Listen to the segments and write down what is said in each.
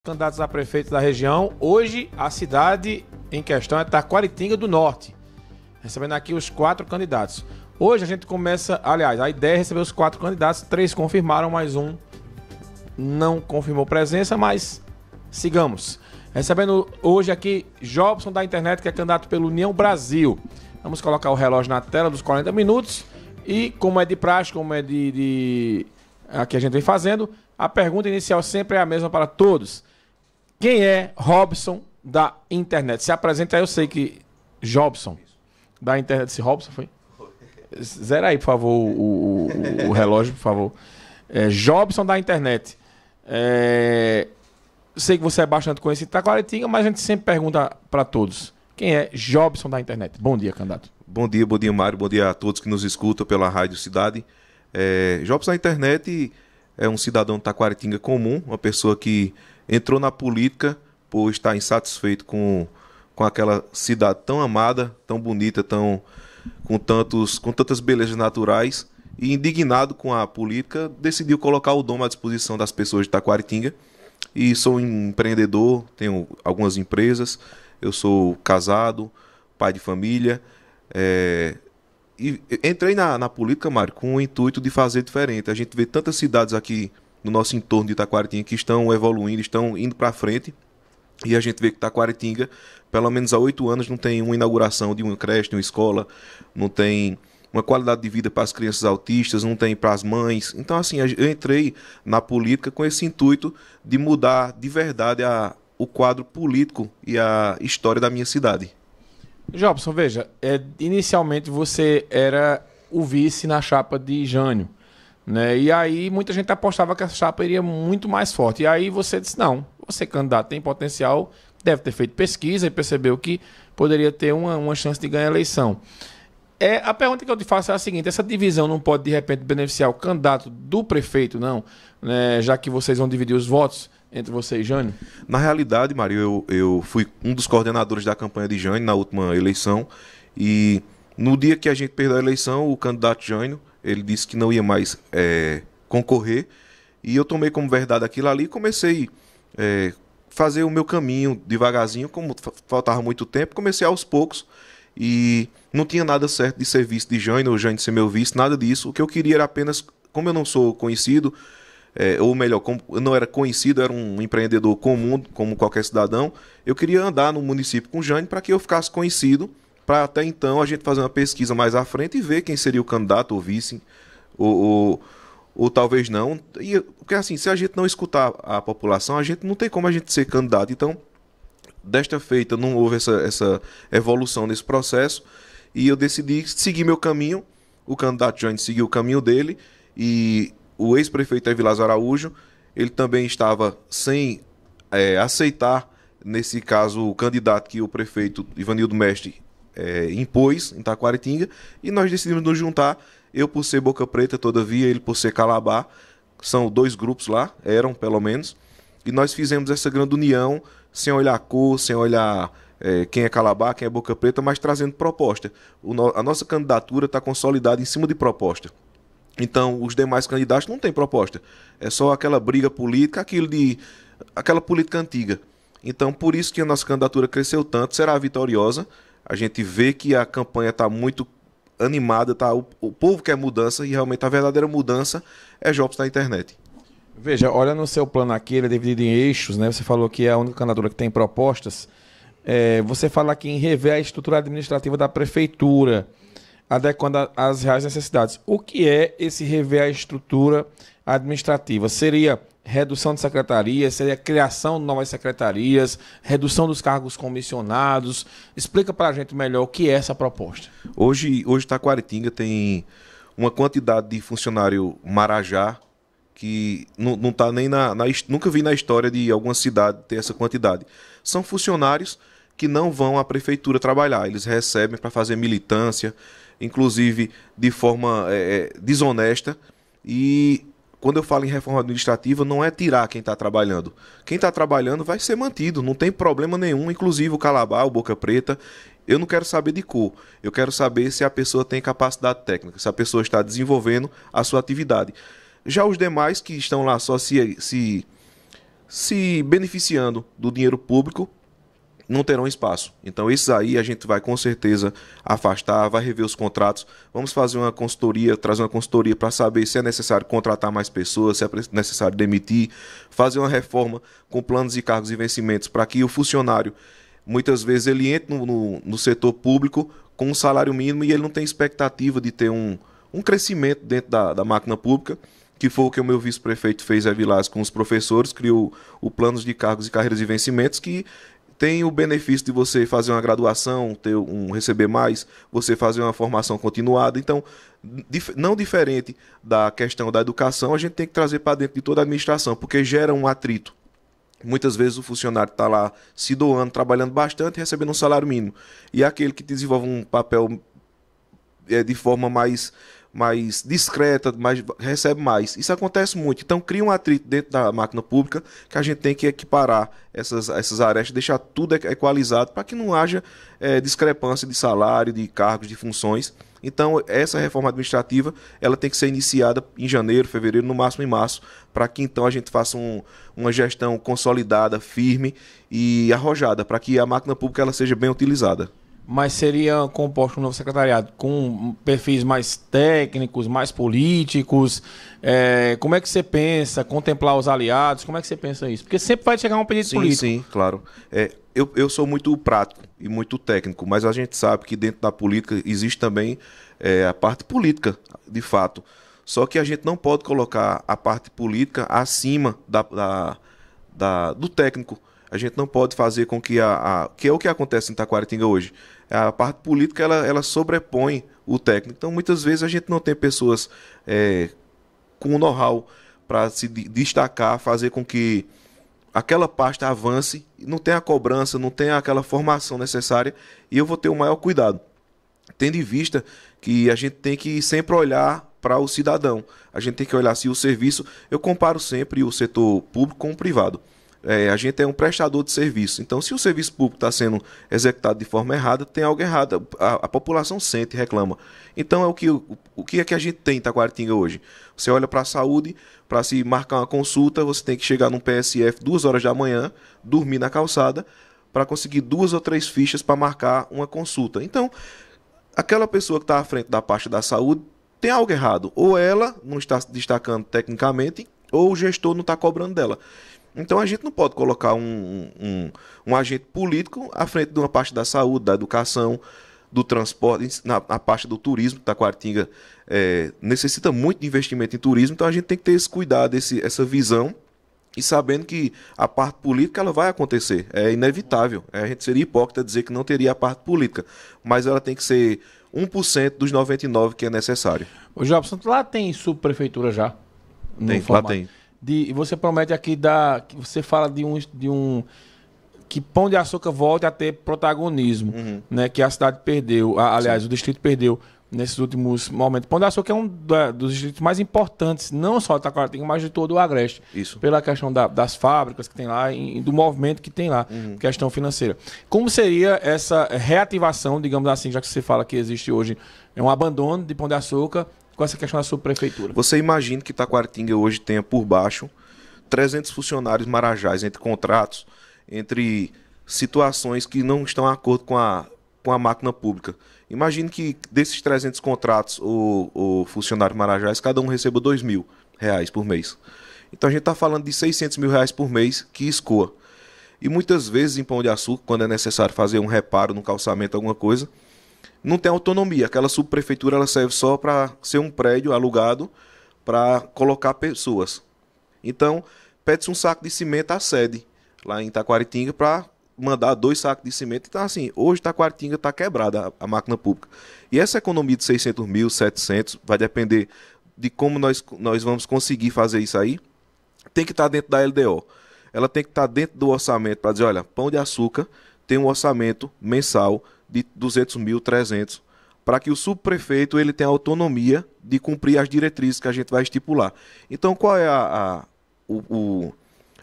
Candidatos a prefeito da região. Hoje a cidade em questão é Taquaritinga do Norte. Recebendo aqui os 4 candidatos. Hoje a gente começa, aliás, a ideia é receber os 4 candidatos. 3 confirmaram, mais um não confirmou presença, mas sigamos. Recebendo hoje aqui Jobson da internet, que é candidato pelo União Brasil. Vamos colocar o relógio na tela dos 40 minutos. E como é de praxe, como é aqui a gente vem fazendo, a pergunta inicial sempre é a mesma para todos. Quem é Robson da internet? Se apresenta aí, eu sei que Jobson da internet. Se Robson foi? Zera aí, por favor, o relógio, por favor. Jobson da internet. Sei que você é bastante conhecido em Taquaritinga, mas a gente sempre pergunta para todos. Quem é Jobson da internet? Bom dia, candidato. Bom dia, Mário. Bom dia a todos que nos escutam pela Rádio Cidade. Jobson da internet é um cidadão de Taquaritinga comum, uma pessoa que entrou na política por estar insatisfeito com aquela cidade tão amada, tão bonita, com tantas belezas naturais, e indignado com a política, decidiu colocar o dom à disposição das pessoas de Taquaritinga. E sou um empreendedor, tenho algumas empresas, eu sou casado, pai de família, e entrei na política, Mário, com o intuito de fazer diferente. A gente vê tantas cidades aqui no nosso entorno de Taquaritinga que estão evoluindo, estão indo para frente, e a gente vê que Taquaritinga, pelo menos há 8 anos, não tem uma inauguração de uma creche, de uma escola, não tem uma qualidade de vida para as crianças autistas, não tem para as mães. Então, assim, eu entrei na política com esse intuito de mudar de verdade o quadro político e a história da minha cidade. Jobson, veja, inicialmente você era o vice na chapa de Jânio, né? E aí muita gente apostava que a chapa iria muito mais forte. E aí você disse, não, você candidato tem potencial, deve ter feito pesquisa e percebeu que poderia ter uma chance de ganhar a eleição. A pergunta que eu te faço é a seguinte: essa divisão não pode de repente beneficiar o candidato do prefeito, não? Né? Já que vocês vão dividir os votos entre você e Jânio? Na realidade, Mário, eu fui um dos coordenadores da campanha de Jânio na última eleição, e no dia que a gente perdeu a eleição, o candidato Jânio, ele disse que não ia mais concorrer, e eu tomei como verdade aquilo ali e comecei a fazer o meu caminho devagarzinho. Como faltava muito tempo, comecei aos poucos, e não tinha nada certo de ser vice de Jânio, ou Jânio ser meu vice, nada disso. O que eu queria era apenas, como eu não sou conhecido, ou melhor, como eu não era conhecido, era um empreendedor comum, como qualquer cidadão, eu queria andar no município com o Jânio para que eu ficasse conhecido, para até então a gente fazer uma pesquisa mais à frente e ver quem seria o candidato ou vice, ou talvez não. Porque assim, se a gente não escutar a população, a gente não tem como a gente ser candidato. Então, desta feita, não houve essa evolução nesse processo, e eu decidi seguir meu caminho. O candidato Jânio seguiu o caminho dele, e o ex-prefeito Evilásio Araújo, ele também estava sem aceitar, nesse caso, o candidato que o prefeito Ivanildo Mestre impôs em Taquaritinga, e nós decidimos nos juntar, eu por ser Boca Preta, todavia, ele por ser Calabar. São 2 grupos lá, eram pelo menos, e nós fizemos essa grande união, sem olhar a cor, sem olhar quem é Calabar, quem é Boca Preta, mas trazendo proposta. A nossa candidatura está consolidada em cima de proposta. Então, os demais candidatos não têm proposta. É só aquela briga política, aquela política antiga. Então, por isso que a nossa candidatura cresceu tanto, será vitoriosa. A gente vê que a campanha está muito animada, o povo quer mudança, e realmente a verdadeira mudança é Jobson da internet. Veja, olha no seu plano aqui, ele é dividido em eixos, né? Você falou que é a única candidatura que tem propostas. Você fala aqui em rever a estrutura administrativa da prefeitura, adequando às reais necessidades. O que é esse rever a estrutura administrativa? Seria redução de secretarias, seria criação de novas secretarias, redução dos cargos comissionados? Explica para a gente melhor o que é essa proposta. Hoje Taquaritinga tem uma quantidade de funcionário marajá que não está nem nunca vi na história de alguma cidade ter essa quantidade. São funcionários que não vão à prefeitura trabalhar, eles recebem para fazer militância, inclusive de forma desonesta. E quando eu falo em reforma administrativa, não é tirar quem está trabalhando. Quem está trabalhando vai ser mantido, não tem problema nenhum, inclusive o Calabar, o Boca Preta. Eu não quero saber de cor, eu quero saber se a pessoa tem capacidade técnica, se a pessoa está desenvolvendo a sua atividade. Já os demais que estão lá só se se beneficiando do dinheiro público, não terão espaço. Então esses aí a gente vai com certeza afastar, vai rever os contratos, vamos fazer uma consultoria, trazer uma consultoria para saber se é necessário contratar mais pessoas, se é necessário demitir, fazer uma reforma com planos de cargos e vencimentos para que o funcionário, muitas vezes ele entre no setor público com um salário mínimo e ele não tem expectativa de ter um crescimento dentro da máquina pública, que foi o que o meu vice-prefeito fez, Zé Vilas, com os professores, criou o planos de cargos e carreiras e vencimentos, que tem o benefício de você fazer uma graduação, receber mais, você fazer uma formação continuada. Então, não diferente da questão da educação, a gente tem que trazer para dentro de toda a administração, porque gera um atrito. Muitas vezes o funcionário está lá se doando, trabalhando bastante, recebendo um salário mínimo. E aquele que desenvolve um papel de forma mais discreta, recebe mais. Isso acontece muito. Então cria um atrito dentro da máquina pública que a gente tem que equiparar essas arestas, deixar tudo equalizado para que não haja discrepância de salário, de cargos, de funções. Então essa reforma administrativa ela tem que ser iniciada em janeiro, fevereiro, no máximo em março, para que então a gente faça uma gestão consolidada, firme e arrojada, para que a máquina pública ela seja bem utilizada. Mas seria composto um novo secretariado com perfis mais técnicos, mais políticos? Como é que você pensa? Contemplar os aliados? Como é que você pensa isso? Porque sempre vai chegar um pedido político. Sim, claro. Eu sou muito prático e muito técnico, mas a gente sabe que dentro da política existe também a parte política, de fato. Só que a gente não pode colocar a parte política acima do técnico. A gente não pode fazer com que que é o que acontece em Taquaritinga hoje. A parte política ela sobrepõe o técnico. Então, muitas vezes a gente não tem pessoas com know-how para se destacar, fazer com que aquela pasta avance, não tem a cobrança, não tem aquela formação necessária, e eu vou ter o maior cuidado, tendo em vista que a gente tem que sempre olhar para o cidadão. A gente tem que olhar se o serviço... Eu comparo sempre o setor público com o privado. A gente é um prestador de serviço. Então, se o serviço público está sendo executado de forma errada, tem algo errado. A população sente e reclama. Então, o que é que a gente tem em Taquaritinga hoje? Você olha para a saúde, para se marcar uma consulta, você tem que chegar num PSF 2 horas da manhã, dormir na calçada, para conseguir 2 ou 3 fichas para marcar uma consulta. Então, aquela pessoa que está à frente da pasta da saúde tem algo errado. Ou ela não está se destacando tecnicamente, ou o gestor não está cobrando dela. Então a gente não pode colocar um agente político à frente de uma parte da saúde, da educação, do transporte, na parte do turismo. Taquaritinga necessita muito de investimento em turismo, então a gente tem que ter esse cuidado, essa visão, e sabendo que a parte política ela vai acontecer, é inevitável. A gente seria hipócrita dizer que não teria a parte política, mas ela tem que ser 1% dos 99% que é necessário. O Jobson, lá tem subprefeitura já? Lá tem. E você promete aqui que você fala de um que Pão de Açúcar volte a ter protagonismo, né? Que a cidade perdeu, aliás, o distrito perdeu nesses últimos momentos. Pão de Açúcar é um dos distritos mais importantes, não só de Taquaritinga, mas de todo o Agreste. Isso. Pela questão das fábricas que tem lá e do movimento que tem lá, questão financeira. Como seria essa reativação, digamos assim, já que você fala que existe hoje um abandono de Pão de Açúcar, com essa questão da subprefeitura? Você imagina que Taquaritinga hoje tenha por baixo 300 funcionários marajás, entre contratos, entre situações que não estão de acordo com a máquina pública. Imagine que desses 300 contratos, o funcionário marajás, cada um receba R$2.000 por mês. Então a gente está falando de R$600 mil por mês que escoa. E muitas vezes em Pão de Açúcar, quando é necessário fazer um reparo no calçamento, alguma coisa, não tem autonomia. Aquela subprefeitura ela serve só para ser um prédio alugado para colocar pessoas. Então, pede-se um saco de cimento à sede, lá em Taquaritinga, para mandar 2 sacos de cimento. Então, assim, hoje Taquaritinga está quebrada a máquina pública. E essa economia de 600 mil, 700, vai depender de como nós vamos conseguir fazer isso aí. Tem que estar dentro da LDO. Ela tem que estar dentro do orçamento para dizer, olha, Pão de Açúcar tem um orçamento mensal de 200 mil, 300, para que o subprefeito ele tenha autonomia de cumprir as diretrizes que a gente vai estipular. Então, qual é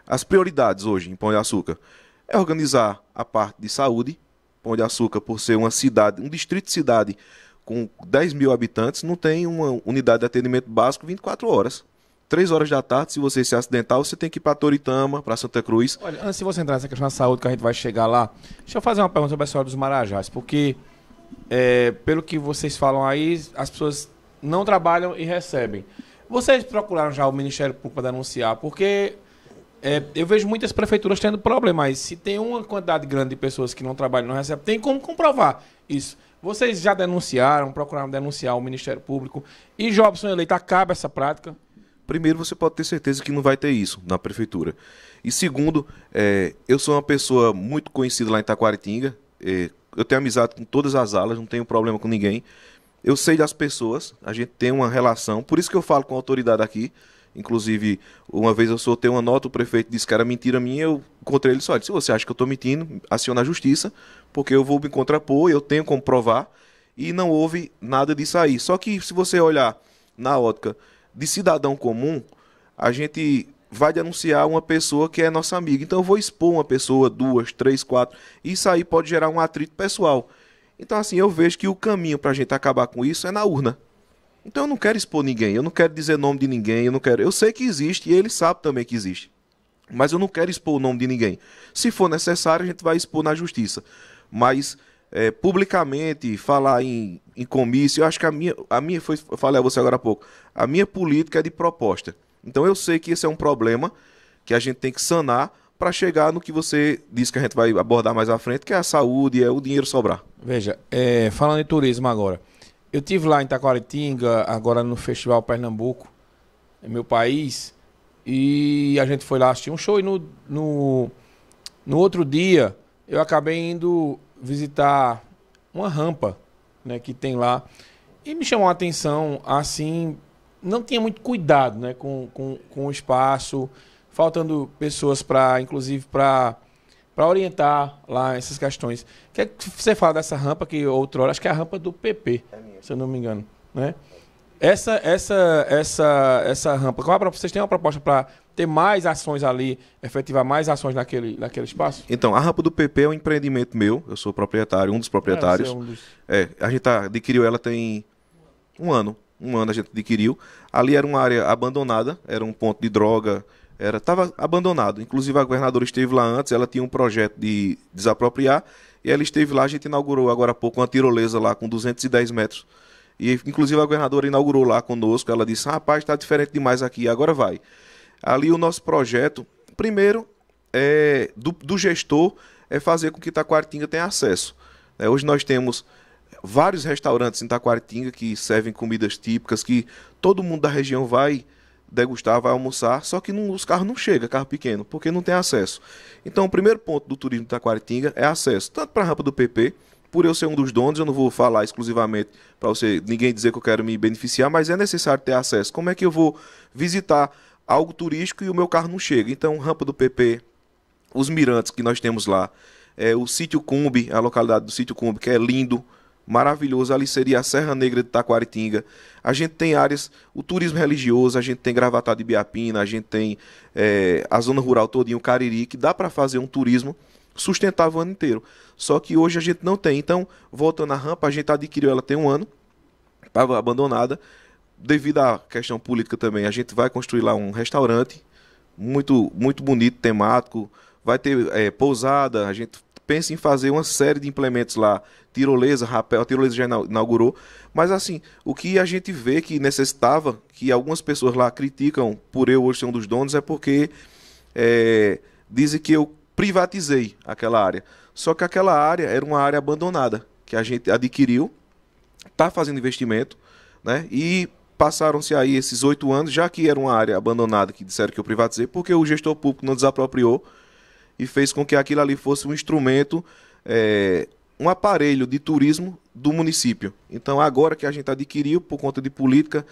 as prioridades hoje em Pão de Açúcar? É organizar a parte de saúde. Pão de Açúcar, por ser uma cidade, um distrito de cidade com 10 mil habitantes, não tem uma unidade de atendimento básico 24 horas. 3 horas da tarde, se você se acidentar, você tem que ir para Toritama, para Santa Cruz. Olha, antes de você entrar nessa questão da saúde, que a gente vai chegar lá, deixa eu fazer uma pergunta sobre a história dos Marajás, porque, pelo que vocês falam aí, as pessoas não trabalham e recebem. Vocês procuraram já o Ministério Público para denunciar? Porque eu vejo muitas prefeituras tendo problema, mas se tem uma quantidade grande de pessoas que não trabalham e não recebem, tem como comprovar isso. Vocês já denunciaram, procuraram denunciar o Ministério Público, e Jobson eleito acaba essa prática? Primeiro, você pode ter certeza que não vai ter isso na prefeitura. E segundo, eu sou uma pessoa muito conhecida lá em Taquaritinga. Eu tenho amizade com todas as alas, não tenho problema com ninguém. Eu sei das pessoas, a gente tem uma relação. Por isso que eu falo com a autoridade aqui. Inclusive, uma vez eu soltei uma nota, o prefeito disse que era mentira minha. Eu encontrei ele e disse: olha, se você acha que eu estou mentindo, aciona a justiça, porque eu vou me contrapor, eu tenho como provar. E não houve nada disso aí. Só que se você olhar na ótica de cidadão comum, a gente vai denunciar uma pessoa que é nossa amiga. Então eu vou expor uma pessoa, 2, 3, 4. Isso aí pode gerar um atrito pessoal. Então assim, eu vejo que o caminho para a gente acabar com isso é na urna. Então eu não quero expor ninguém, eu não quero dizer nome de ninguém, eu sei que existe e ele sabe também que existe. Mas eu não quero expor o nome de ninguém. Se for necessário, a gente vai expor na justiça. Mas publicamente, falar em comício, eu acho que a minha foi, eu falei a você agora há pouco, a minha política é de proposta. Então eu sei que esse é um problema que a gente tem que sanar para chegar no que você disse que a gente vai abordar mais à frente, que é a saúde, é o dinheiro sobrar. Veja, falando em turismo agora, eu tive lá em Taquaritinga, agora no Festival Pernambuco, é meu país, e a gente foi lá assistir um show, e no outro dia eu acabei indo visitar uma rampa, né, que tem lá, e me chamou a atenção, assim, não tinha muito cuidado, né, com o espaço, faltando pessoas inclusive para orientar lá essas questões. O que é que você fala dessa rampa que outrora, acho que é a rampa do PP, se eu não me engano, né? Essa rampa, vocês têm uma proposta para ter mais ações ali, efetivar mais ações naquele espaço? Então, a rampa do PP é um empreendimento meu, eu sou proprietário, um dos proprietários. A gente adquiriu ela tem um ano a gente adquiriu. Ali era uma área abandonada, era um ponto de droga, estava abandonado. Inclusive a governadora esteve lá antes, ela tinha um projeto de desapropriar, e ela esteve lá, a gente inaugurou agora há pouco uma tirolesa lá com 210 metros. E inclusive a governadora inaugurou lá conosco, ela disse: rapaz, está diferente demais aqui, agora vai. Ali o nosso projeto, primeiro, do gestor, é fazer com que Taquaritinga tenha acesso. Hoje nós temos vários restaurantes em Taquaritinga que servem comidas típicas, que todo mundo da região vai degustar, vai almoçar, só que os carros não chegam, carro pequeno, porque não tem acesso. Então o primeiro ponto do turismo de Taquaritinga é acesso, tanto para a rampa do PP, por eu ser um dos donos, eu não vou falar exclusivamente para ninguém dizer que eu quero me beneficiar, mas é necessário ter acesso. Como é que eu vou visitar algo turístico e o meu carro não chega? Então, rampa do PP, os mirantes que nós temos lá, o Sítio Cumbe, a localidade do Sítio Cumbe, que é lindo, maravilhoso, ali seria a Serra Negra de Taquaritinga. A gente tem áreas, o turismo religioso, a gente tem Gravatá de Ibiapina, a gente tem a zona rural todinha, o Cariri, que dá para fazer um turismo sustentável o ano inteiro. Só que hoje a gente não tem. Então, voltando à rampa, a gente adquiriu ela tem um ano, estava abandonada. Devido à questão política também, a gente vai construir lá um restaurante muito, muito bonito, temático. Vai ter pousada, a gente pensa em fazer uma série de implementos lá, tirolesa, rapel, a tirolesa já inaugurou. Mas assim, o que a gente vê que necessitava, que algumas pessoas lá criticam por eu hoje ser um dos donos, é porque dizem que eu privatizei aquela área. Só que aquela área era uma área abandonada, que a gente adquiriu, está fazendo investimento, né? E passaram-se aí esses 8 anos, já que era uma área abandonada, que disseram que eu privatizei, porque o gestor público não desapropriou e fez com que aquilo ali fosse um instrumento, um aparelho de turismo do município. Então agora que a gente adquiriu, por conta de política,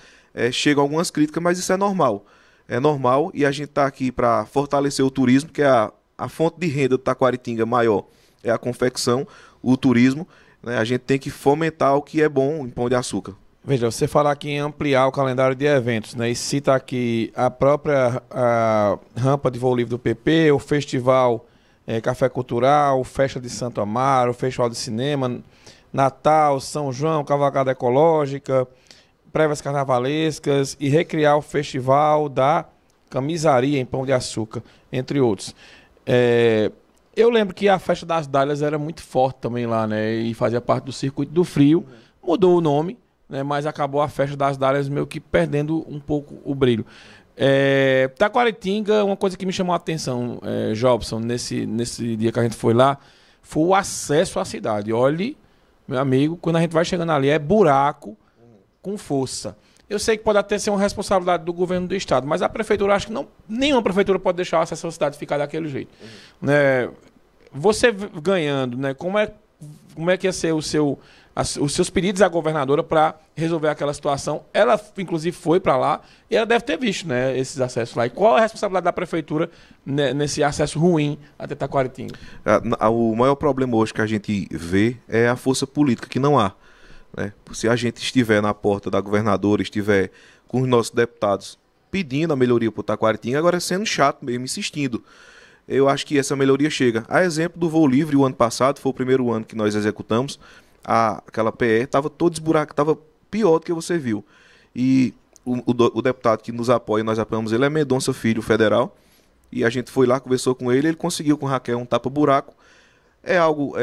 chegam algumas críticas, mas isso é normal. É normal, e a gente está aqui para fortalecer o turismo, que é a fonte de renda do Taquaritinga maior, é a confecção, o turismo, né? A gente tem que fomentar o que é bom em Pão de Açúcar. Veja, você falar aqui em ampliar o calendário de eventos, né? E cita aqui a própria rampa de voo livre do PP, o festival Café Cultural, Festa de Santo Amaro, o Festival de Cinema, Natal, São João, Cavalcada Ecológica, prévias carnavalescas e recriar o festival da camisaria em Pão de Açúcar, entre outros. Eu lembro que a Festa das Dálias era muito forte também lá, né? E fazia parte do Circuito do Frio. Mudou o nome, né? Mas acabou a Festa das Dálias meio que perdendo um pouco o brilho. Taquaritinga, uma coisa que me chamou a atenção, Jobson, nesse dia que a gente foi lá, foi o acesso à cidade. Olhe, meu amigo, quando a gente vai chegando ali, é buraco com força. Eu sei que pode até ser uma responsabilidade do governo do estado, mas a prefeitura, acho que nenhuma prefeitura pode deixar a acesso à cidade ficar daquele jeito. Né? Você ganhando, né? Como é que ia ser os seus pedidos à governadora para resolver aquela situação? Ela, inclusive, foi para lá e ela deve ter visto, né, esses acessos lá. E qual é a responsabilidade da prefeitura, né, nesse acesso ruim até Taquaritinga? O maior problema hoje que a gente vê é a força política que não há. Né? Se a gente estiver na porta da governadora, estiver com os nossos deputados pedindo a melhoria para o Taquaritinga, agora sendo chato mesmo, insistindo. Eu acho que essa melhoria chega. A exemplo do voo livre, o ano passado, foi o primeiro ano que nós executamos, aquela PE estava todo esburacado, estava pior do que você viu. E o deputado que nos apoia, nós apoiamos ele, é Mendonça Filho, federal, e a gente foi lá, conversou com ele conseguiu com o Raquel um tapa-buraco. É algo,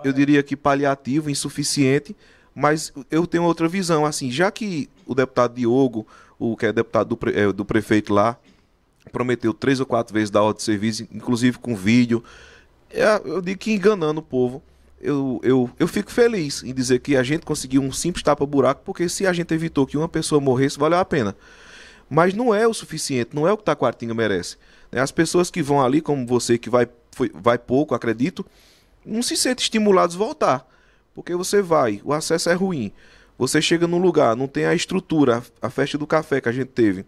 eu diria que paliativo, insuficiente, mas eu tenho outra visão, assim, já que o deputado Diogo, que é deputado do prefeito lá, prometeu 3 ou 4 vezes dar ordem de serviço, inclusive com vídeo, eu digo que enganando o povo, eu fico feliz em dizer que a gente conseguiu um simples tapa-buraco, porque se a gente evitou que uma pessoa morresse, valeu a pena. Mas não é o suficiente, não é o que Taquaritinga merece. As pessoas que vão ali, como você, que vai pouco, acredito, não se sentem estimulados a voltar. Porque você vai, o acesso é ruim, você chega num lugar, não tem a estrutura, a festa do café que a gente teve,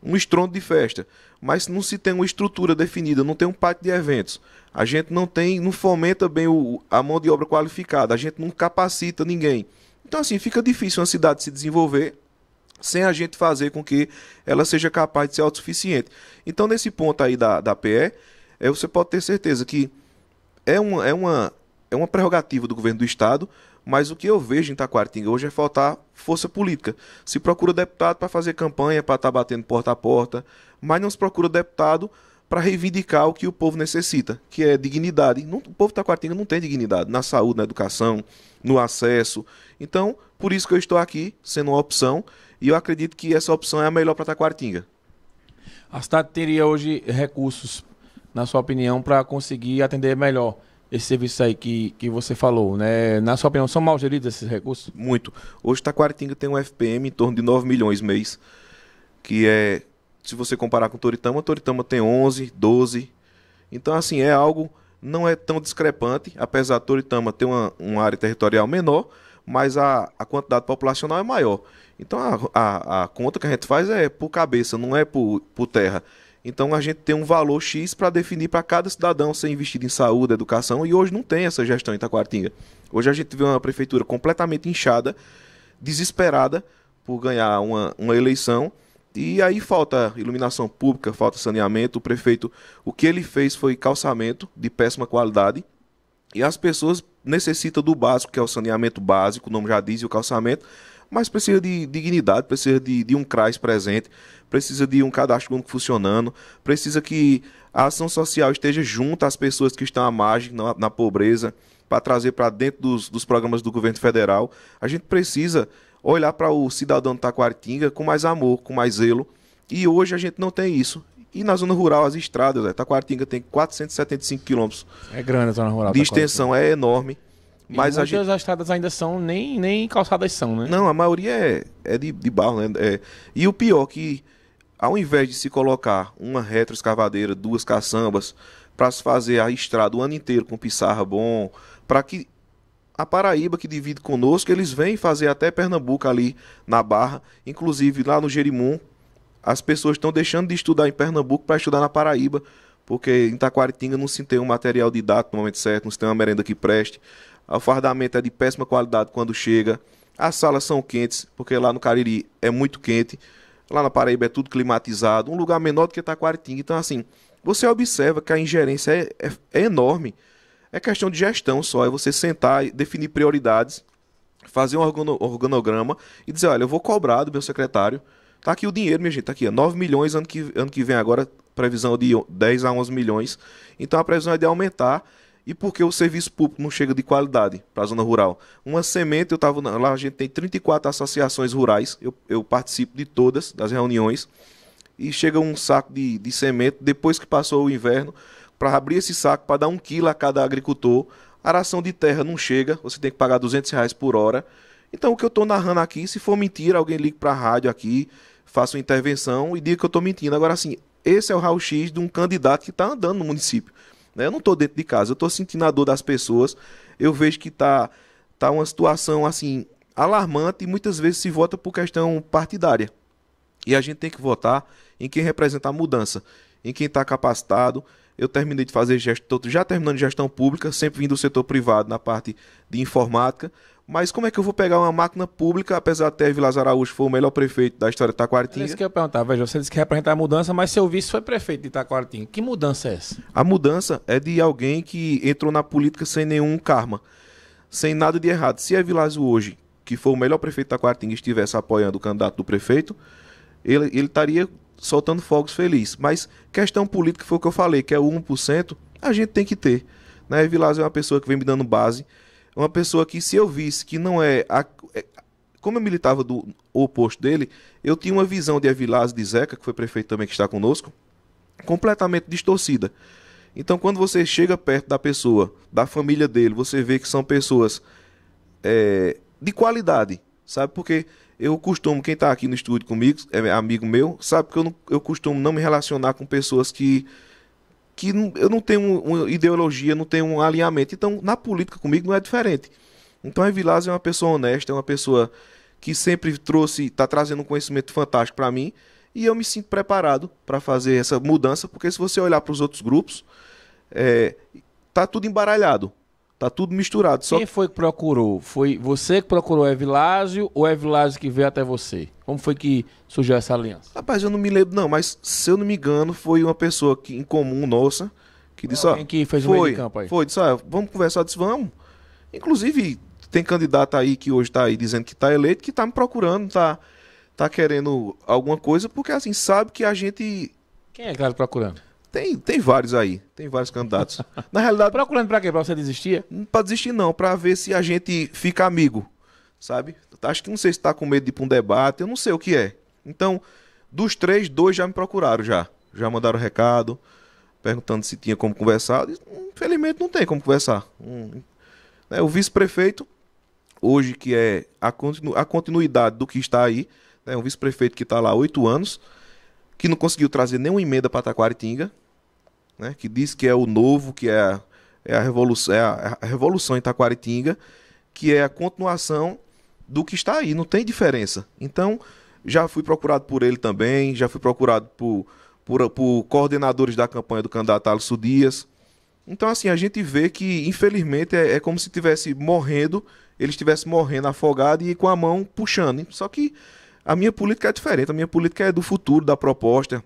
um estrondo de festa, mas não se tem uma estrutura definida, não tem um pátio de eventos, a gente não fomenta bem a mão de obra qualificada, a gente não capacita ninguém. Então assim, fica difícil uma cidade se desenvolver sem a gente fazer com que ela seja capaz de ser autossuficiente. Então nesse ponto aí da PE, você pode ter certeza que é uma prerrogativa do governo do estado, mas o que eu vejo em Taquaritinga hoje é faltar força política. Se procura deputado para fazer campanha, para estar batendo porta a porta, mas não se procura deputado para reivindicar o que o povo necessita, que é dignidade. O povo de Taquaritinga não tem dignidade na saúde, na educação, no acesso. Então, por isso que eu estou aqui, sendo uma opção, e eu acredito que essa opção é a melhor para Taquaritinga. A cidade teria hoje recursos, na sua opinião, para conseguir atender melhor esse serviço aí que você falou, né? Na sua opinião, são mal geridos esses recursos? Muito. Hoje Taquaritinga tem um FPM em torno de 9 milhões mês, que é, se você comparar com Toritama tem 11, 12. Então, assim, é algo, não é tão discrepante, apesar de Toritama ter uma área territorial menor, mas a quantidade populacional é maior. Então, a conta que a gente faz é por cabeça, não é por terra. Então a gente tem um valor X para definir para cada cidadão ser investido em saúde, educação, e hoje não tem essa gestão em Taquaritinga. Hoje a gente vê uma prefeitura completamente inchada, desesperada por ganhar uma eleição, e aí falta iluminação pública, falta saneamento. O prefeito, o que ele fez foi calçamento de péssima qualidade, e as pessoas necessitam do básico, que é o saneamento básico, o nome já diz, e o calçamento, mas precisa de dignidade, precisa de um CRAS presente, precisa de um cadastro único funcionando, precisa que a ação social esteja junto às pessoas que estão à margem, na pobreza, para trazer para dentro dos programas do governo federal. A gente precisa olhar para o cidadão de Taquaritinga com mais amor, com mais zelo, e hoje a gente não tem isso. E na zona rural, as estradas, Taquaritinga tem 475 quilômetros. É grande a zona rural. De extensão, é enorme. Mas muitas das estradas ainda são, nem calçadas são, né? Não, a maioria é de barro, né? E o pior que, ao invés de se colocar uma retroescavadeira, 2 caçambas, para se fazer a estrada o ano inteiro com pissarra bom, para que a Paraíba, que divide conosco, eles vêm fazer até Pernambuco ali na Barra, inclusive lá no Jerimum, as pessoas estão deixando de estudar em Pernambuco para estudar na Paraíba, porque em Taquaritinga não se tem um material didático no momento certo, não se tem uma merenda que preste. O fardamento é de péssima qualidade quando chega. As salas são quentes, porque lá no Cariri é muito quente. Lá na Paraíba é tudo climatizado. Um lugar menor do que Taquaritinga. Então, assim, você observa que a ingerência é enorme. É questão de gestão só. É você sentar e definir prioridades. fazer um organograma e dizer, olha, eu vou cobrar do meu secretário, tá aqui o dinheiro, minha gente, tá aqui, 9 milhões ano que vem agora, previsão de 10 a 11 milhões, então a previsão é de aumentar, e porque o serviço público não chega de qualidade para a zona rural. Uma semente, lá a gente tem 34 associações rurais, eu participo de todas, das reuniões, e chega um saco de semente, depois que passou o inverno, para abrir esse saco, para dar 1 quilo a cada agricultor, a ração de terra não chega, você tem que pagar R$200 por hora. Então o que eu estou narrando aqui, se for mentira, alguém ligue para a rádio aqui, faça uma intervenção e diga que eu estou mentindo. Agora assim, esse é o raio-x de um candidato que está andando no município. Eu não estou dentro de casa, eu estou sentindo a dor das pessoas, eu vejo que tá uma situação assim alarmante e muitas vezes se vota por questão partidária. E a gente tem que votar em quem representa a mudança, em quem está capacitado. Eu terminei de fazer gestão, já terminando gestão pública, sempre vim do setor privado na parte de informática, mas como é que eu vou pegar uma máquina pública, apesar de Vilas Araújo foi o melhor prefeito da história de Taquaritinga? É isso que eu ia perguntar, veja, você disse que representa a mudança, mas seu vice foi prefeito de Taquaritinga. Que mudança é essa? A mudança é de alguém que entrou na política sem nenhum karma, sem nada de errado. Se Evilásio hoje, que foi o melhor prefeito de Taquaritinga, estivesse apoiando o candidato do prefeito, ele estaria soltando fogos feliz. Mas questão política foi o que eu falei, que é o 1%, a gente tem que ter. Evilásio é uma pessoa que vem me dando base, uma pessoa que, se eu visse que não como eu militava do oposto dele, eu tinha uma visão de Evilásio, de Zeca, que foi prefeito também que está conosco, completamente distorcida. Então, quando você chega perto da pessoa, da família dele, você vê que são pessoas de qualidade, sabe? Porque eu costumo, quem está aqui no estúdio comigo, é amigo meu, sabe que eu costumo não me relacionar com pessoas que eu não tenho uma ideologia, não tenho um alinhamento. Então, na política comigo não é diferente. Então, a Evilásio é uma pessoa honesta, é uma pessoa que sempre está trazendo um conhecimento fantástico para mim, e eu me sinto preparado para fazer essa mudança, porque se você olhar para os outros grupos, tá tudo embaralhado, tá tudo misturado. Quem foi que procurou? Foi você que procurou Evilásio ou Evilásio que veio até você? Como foi que surgiu essa aliança? Rapaz, eu não me lembro não, mas se eu não me engano, foi uma pessoa em comum nossa, que disse, quem que fez o meio de campo aí? Disse, vamos conversar, eu disse, vamos. Inclusive, tem candidato aí que hoje está aí dizendo que está eleito, que está me procurando, tá querendo alguma coisa, porque assim, sabe que a gente... Quem é que tá procurando? Tem vários aí, tem vários candidatos. Na realidade... Procurando pra quê? Pra você desistir? Pra desistir não, pra ver se a gente fica amigo, sabe? Acho que não sei se tá com medo de ir pra um debate, eu não sei o que é. Então, dos 3, 2 já me procuraram já. Já mandaram recado, perguntando se tinha como conversar. Infelizmente não tem como conversar. O vice-prefeito, hoje que é a continuidade do que está aí, um vice-prefeito que está lá há 8 anos, que não conseguiu trazer nenhuma emenda para Taquaritinga, que diz que é o novo, que é a revolução em Taquaritinga, que é a continuação do que está aí, não tem diferença. Então, já fui procurado por ele também, já fui procurado por coordenadores da campanha do candidato Alisson Dias. Então, assim, a gente vê que, infelizmente, é como se estivesse morrendo, ele estivesse morrendo afogado e com a mão puxando. Só que a minha política é diferente, a minha política é do futuro, da proposta.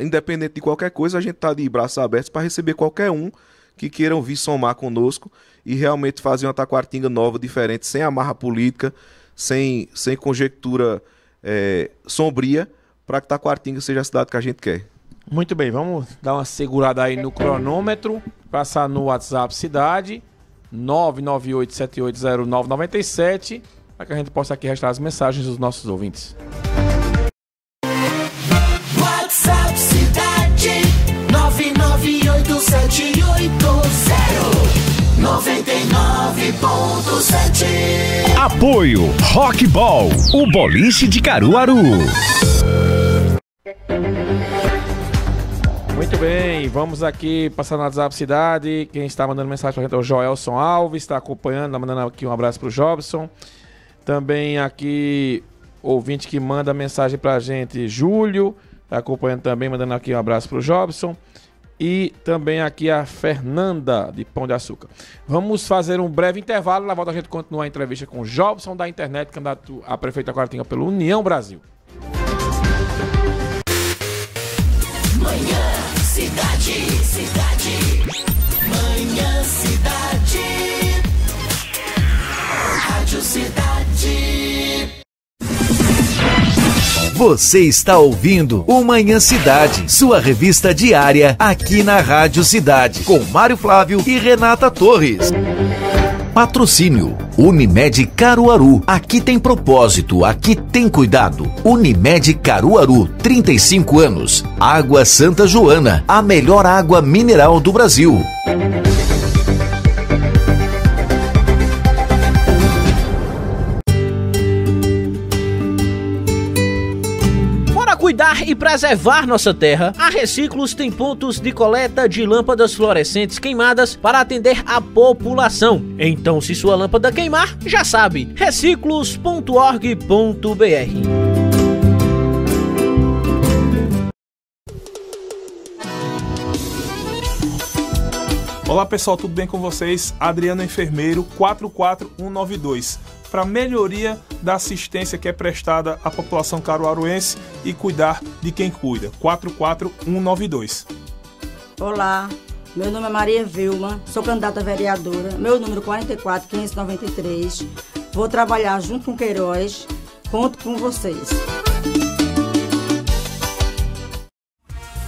Independente de qualquer coisa, a gente está de braços abertos para receber qualquer um que queiram vir somar conosco e realmente fazer uma Taquaritinga nova, diferente, sem amarra política, sem conjectura sombria, para que Taquaritinga seja a cidade que a gente quer. Muito bem, vamos dar uma segurada aí no cronômetro, passar no WhatsApp Cidade, 998780997, para que a gente possa aqui registrar as mensagens dos nossos ouvintes. WhatsApp Cidade 998780997. Apoio Rockball, o boliche de Caruaru. Muito bem, vamos aqui passar no WhatsApp Cidade. Quem está mandando mensagem para a gente é o Joelson Alves, está acompanhando, está mandando aqui um abraço para o Jobson. Também aqui, ouvinte que manda mensagem para a gente, Júlio, está acompanhando também, mandando aqui um abraço para o Jobson. E também aqui a Fernanda, de Pão de Açúcar. Vamos fazer um breve intervalo, na volta a gente continua a entrevista com o Jobson da internet, candidato a prefeito da Taquaritinga pelo União Brasil. Manhã Cidade. Manhã Cidade. Rádio Cidade. Você está ouvindo o Manhã Cidade, sua revista diária aqui na Rádio Cidade, com Mário Flávio e Renata Torres. Patrocínio Unimed Caruaru. Aqui tem propósito, aqui tem cuidado. Unimed Caruaru, 35 anos. Água Santa Joana, a melhor água mineral do Brasil. Cuidar e preservar nossa terra, a Reciclos tem pontos de coleta de lâmpadas fluorescentes queimadas para atender a população. Então, se sua lâmpada queimar, já sabe, reciclos.org.br. Olá pessoal, tudo bem com vocês? Adriano Enfermeiro, 44192. Para melhoria da assistência que é prestada à população caruaruense e cuidar de quem cuida. 44192. Olá, meu nome é Maria Vilma, sou candidata a vereadora, meu número 44593. Vou trabalhar junto com Queiroz, conto com vocês.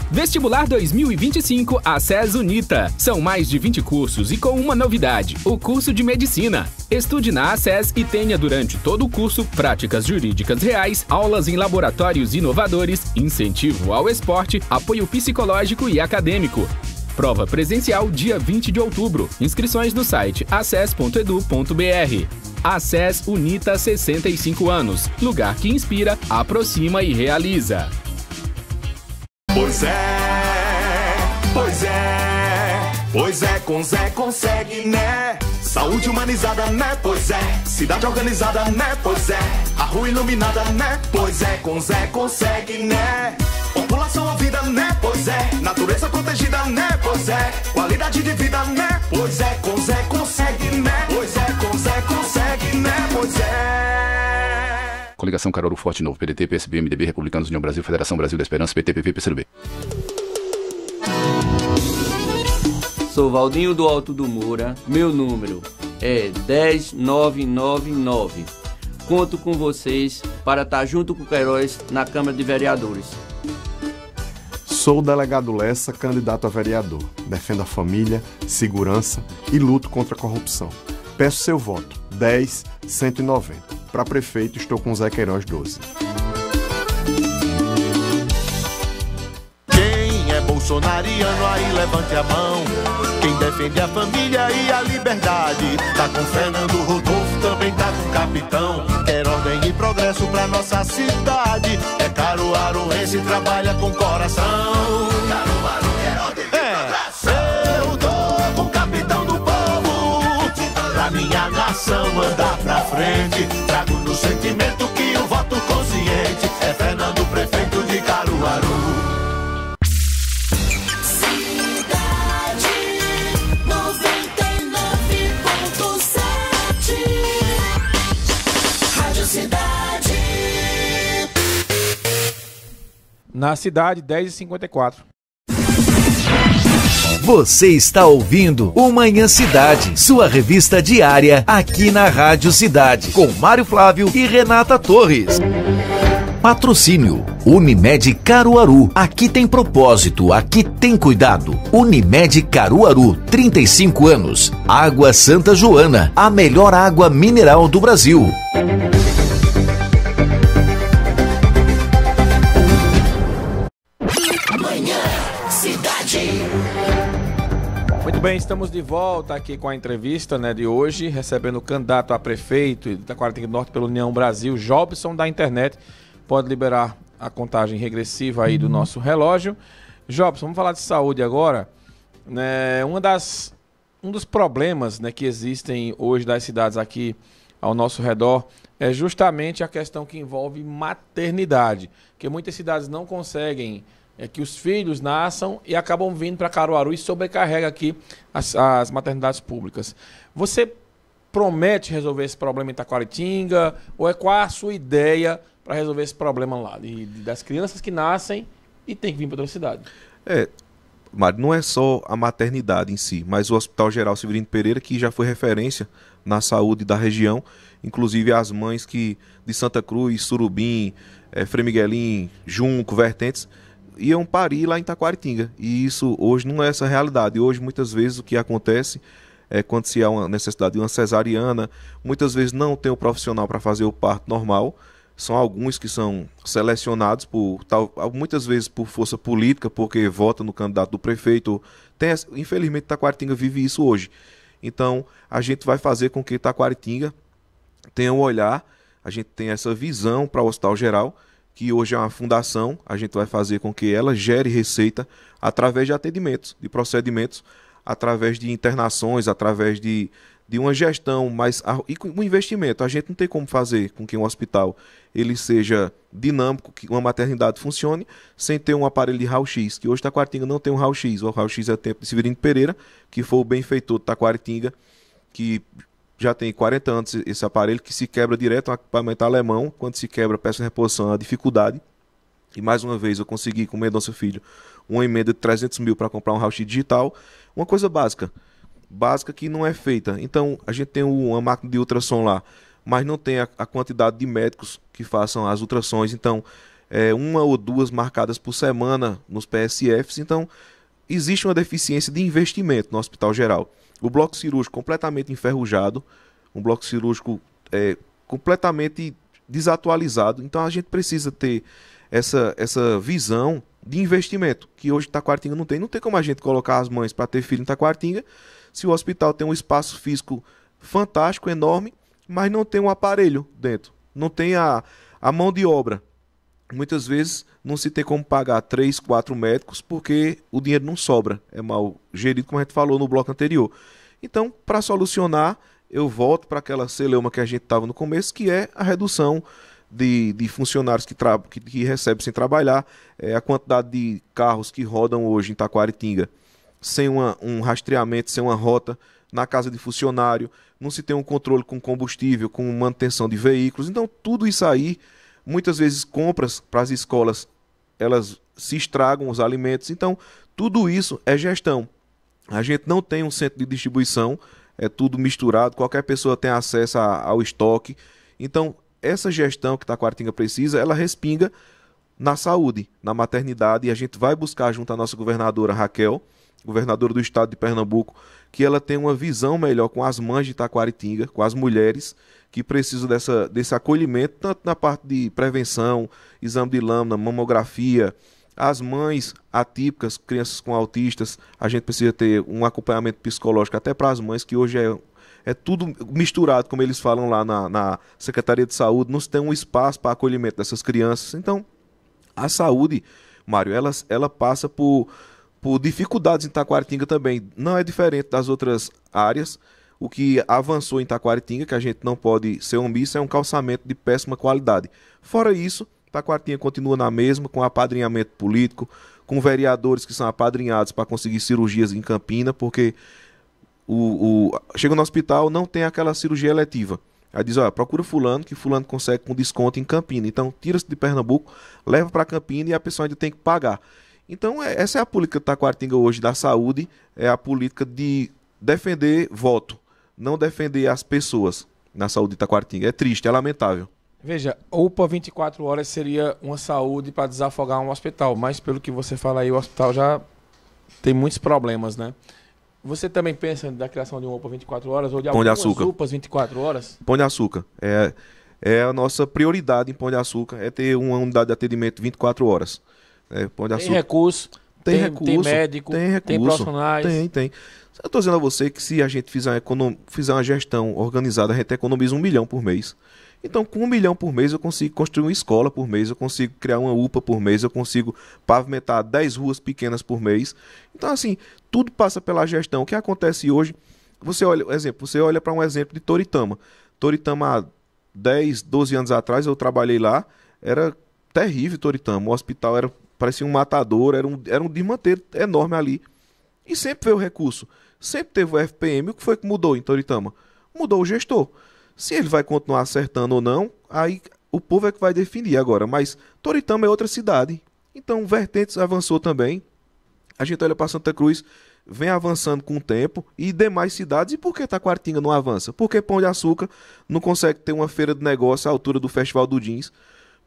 Vestibular 2025 ACES Unita. São mais de 20 cursos e com uma novidade, o curso de Medicina. Estude na ACES e tenha durante todo o curso práticas jurídicas reais, aulas em laboratórios inovadores, incentivo ao esporte, apoio psicológico e acadêmico. Prova presencial dia 20 de outubro. Inscrições no site aces.edu.br. ACES Unita 65 anos. Lugar que inspira, aproxima e realiza. Pois é, pois é, pois é, com Zé consegue, né? Saúde humanizada, né? Pois é, cidade organizada, né? Pois é, a rua iluminada, né? Pois é, com Zé consegue, né? População ouvida, né? Pois é, natureza protegida, né? Pois é, qualidade de vida, né? Pois é, com Zé consegue, né? Pois é, com Zé consegue, né? Pois é. Coligação Caruaru Forte Novo, PDT, PSB, MDB, Republicanos, União Brasil, Federação Brasil da Esperança, PT, PV, PCdoB. Sou Valdinho do Alto do Moura, meu número é 10999. Conto com vocês para estar junto com o Queiroz na Câmara de Vereadores. Sou o delegado Lessa, candidato a vereador. Defendo a família, segurança e luto contra a corrupção. Peço seu voto, 10.190. Para prefeito, estou com Zé Queiroz 12. Quem é bolsonariano aí levante a mão. Quem defende a família e a liberdade tá com Fernando Rodolfo, também tá com o capitão. Quer ordem e progresso pra nossa cidade. É caruaruense, trabalha com coração. Caruaru quer ordem e progresso. Eu tô com o capitão do povo, pra minha nação andar pra frente. Trago no sentimento que o voto consciente é Fernando, prefeito de Caruaru. Na cidade, 10h54. Você está ouvindo o Manhã Cidade, sua revista diária aqui na Rádio Cidade, com Mário Flávio e Renata Torres. Patrocínio Unimed Caruaru. Aqui tem propósito, aqui tem cuidado. Unimed Caruaru, 35 anos. Água Santa Joana, a melhor água mineral do Brasil. Muito bem, estamos de volta aqui com a entrevista, né, de hoje, recebendo o candidato a prefeito da Quaratinga do Norte pela União Brasil, Jobson da internet. Pode liberar a contagem regressiva aí do nosso relógio. Jobson, vamos falar de saúde agora. Né, um dos problemas, né, que existem hoje das cidades aqui ao nosso redor é justamente a questão que envolve maternidade, porque muitas cidades não conseguem que os filhos nasçam e acabam vindo para Caruaru e sobrecarrega aqui as maternidades públicas. Você promete resolver esse problema em Taquaritinga? Ou qual a sua ideia para resolver esse problema lá, das crianças que nascem e tem que vir para outra cidade? Mário, não é só a maternidade em si, mas o Hospital Geral Severino Pereira, que já foi referência na saúde da região, inclusive as mães que de Santa Cruz, Surubim, Frei Miguelim, Junco, Vertentes, iam parir lá em Taquaritinga. E isso hoje não é essa realidade. Hoje, muitas vezes, o que acontece é quando se há uma necessidade de uma cesariana, muitas vezes não tem o profissional para fazer o parto normal. São alguns que são selecionados muitas vezes por força política, porque vota no candidato do prefeito. Infelizmente, Taquaritinga vive isso hoje. Então, a gente vai fazer com que Taquaritinga tenha um olhar, a gente tenha essa visão para o Hospital Geral, que hoje é uma fundação. A gente vai fazer com que ela gere receita através de atendimentos, de procedimentos, através de internações, através de uma gestão e com um investimento. A gente não tem como fazer com que um hospital ele seja dinâmico, que uma maternidade funcione, sem ter um aparelho de raio-x, que hoje Taquaritinga não tem um raio-x. O raio-x é o tempo de Severino Pereira, que foi o benfeitor de Taquaritinga, que já tem 40 anos esse aparelho, que se quebra direto, um equipamento alemão. Quando se quebra, peça de reposição, é uma dificuldade. E mais uma vez eu consegui com o Mendonça Filho uma emenda de 300 mil para comprar um raio-x digital. Uma coisa básica que não é feita. Então, a gente tem uma máquina de ultrassom lá, mas não tem a quantidade de médicos que façam as ultrassons. Então, uma ou duas marcadas por semana nos PSFs. Então, existe uma deficiência de investimento no Hospital Geral. O bloco cirúrgico completamente enferrujado, um bloco cirúrgico completamente desatualizado. Então, a gente precisa ter essa visão de investimento, que hoje Taquaritinga não tem. Não tem como a gente colocar as mães para ter filho em Taquaritinga, se o hospital tem um espaço físico fantástico, enorme, mas não tem um aparelho dentro, não tem a mão de obra. Muitas vezes não se tem como pagar 3, 4 médicos, porque o dinheiro não sobra, é mal gerido, como a gente falou no bloco anterior. Então, para solucionar, eu volto para aquela celeuma que a gente estava no começo, que é a redução de funcionários que recebem sem trabalhar, a quantidade de carros que rodam hoje em Taquaritinga sem um rastreamento, sem uma rota, na casa de funcionário, não se tem um controle com combustível, com manutenção de veículos. Então, tudo isso aí, muitas vezes compras para as escolas, elas se estragam os alimentos. Então, tudo isso é gestão. A gente não tem um centro de distribuição, é tudo misturado, qualquer pessoa tem acesso ao estoque. Então, essa gestão que Taquaritinga precisa, ela respinga na saúde, na maternidade, e a gente vai buscar junto à nossa governadora Raquel, governadora do estado de Pernambuco, que ela tenha uma visão melhor com as mães de Taquaritinga, com as mulheres que precisam desse acolhimento, tanto na parte de prevenção, exame de lâmina, mamografia, as mães atípicas, crianças com autistas. A gente precisa ter um acompanhamento psicológico até para as mães, que hoje é tudo misturado, como eles falam lá na Secretaria de Saúde, não se tem um espaço para acolhimento dessas crianças. Então, a saúde, Mário, ela passa por dificuldades em Taquaritinga também. Não é diferente das outras áreas. O que avançou em Taquaritinga, que a gente não pode ser omisso, é um calçamento de péssima qualidade. Fora isso, Taquaritinga continua na mesma, com apadrinhamento político, com vereadores que são apadrinhados para conseguir cirurgias em Campina, porque chega no hospital, não tem aquela cirurgia eletiva. Aí diz, procura fulano, que fulano consegue com desconto em Campina. Então, tira-se de Pernambuco, leva para Campina e a pessoa ainda tem que pagar. Então, essa é a política de Taquaritinga hoje da saúde, é a política de defender voto, não defender as pessoas na saúde de Taquaritinga. É triste, é lamentável. Veja, UPA 24 horas seria uma saúde para desafogar um hospital, mas pelo que você fala aí, o hospital já tem muitos problemas, né? Você também pensa na criação de uma UPA 24 horas ou de algumas UPAs 24 horas? Pão de Açúcar. É a nossa prioridade em Pão de Açúcar, é ter uma unidade de atendimento 24 horas. Pão de Açúcar. Tem recurso? Tem recurso. Tem médico? Tem profissionais? Tem. Eu estou dizendo a você que se a gente fizer uma gestão organizada, a gente economiza 1 milhão por mês. Então, com 1 milhão por mês, eu consigo construir uma escola por mês, eu consigo criar uma UPA por mês, eu consigo pavimentar 10 ruas pequenas por mês. Então, assim, tudo passa pela gestão. O que acontece hoje, você olha para um exemplo de Toritama. Toritama, há 10, 12 anos atrás, eu trabalhei lá, era terrível Toritama. O hospital parecia um matador, era um desmanteiro enorme ali. E sempre veio o recurso. Sempre teve o FPM. O que foi que mudou em Toritama? Mudou o gestor. Se ele vai continuar acertando ou não, aí o povo é que vai definir agora. Mas Toritama é outra cidade. Então, Vertentes avançou também. A gente olha para Santa Cruz, vem avançando com o tempo, e demais cidades. E por que Taquaritinga não avança? Por que Pão de Açúcar não consegue ter uma feira de negócio à altura do Festival do Jeans?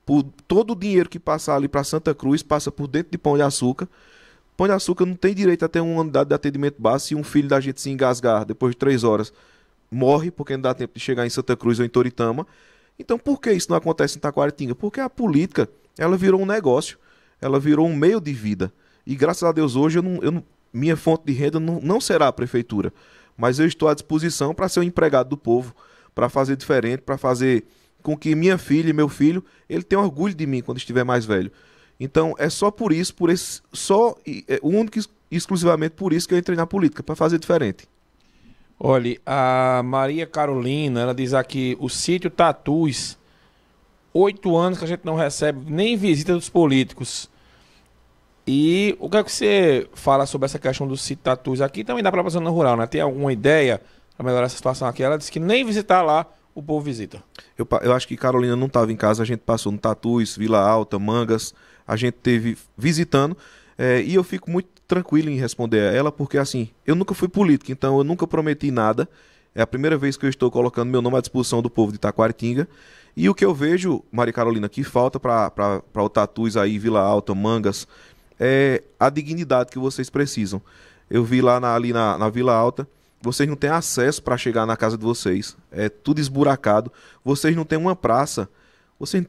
Por todo o dinheiro que passa ali para Santa Cruz, passa por dentro de Pão de Açúcar. Pão de Açúcar não tem direito a ter uma unidade de atendimento básico. Se um filho da gente se engasgar depois de 3 horas, morre, porque não dá tempo de chegar em Santa Cruz ou em Toritama. Então por que isso não acontece em Taquaritinga? Porque a política, ela virou um negócio, ela virou um meio de vida. E graças a Deus hoje minha fonte de renda não será a prefeitura, mas eu estou à disposição para ser um empregado do povo, para fazer diferente, para fazer com que minha filha e meu filho, ele tenha orgulho de mim quando estiver mais velho. Então é só por isso, único e exclusivamente por isso que eu entrei na política, para fazer diferente. Olha, a Maria Carolina, ela diz aqui, o sítio Tatus, 8 anos que a gente não recebe nem visita dos políticos. E o que é que você fala sobre essa questão do sítio Tatus aqui? Também dá para a zona rural, né? Tem alguma ideia para melhorar essa situação aqui? Ela disse que nem visitar lá o povo visita. Eu acho que Carolina não estava em casa, a gente passou no Tatus, Vila Alta, Mangas, a gente teve visitando, e eu fico muito tranquilo em responder a ela, porque assim, eu nunca fui político, então eu nunca prometi nada. É a primeira vez que eu estou colocando meu nome à disposição do povo de Taquaritinga. E o que eu vejo, Maria Carolina, que falta para o Tatus aí, Vila Alta, Mangas, é a dignidade que vocês precisam. Eu vi lá ali na Vila Alta, vocês não têm acesso para chegar na casa de vocês. É tudo esburacado. Vocês não têm uma praça. Vocês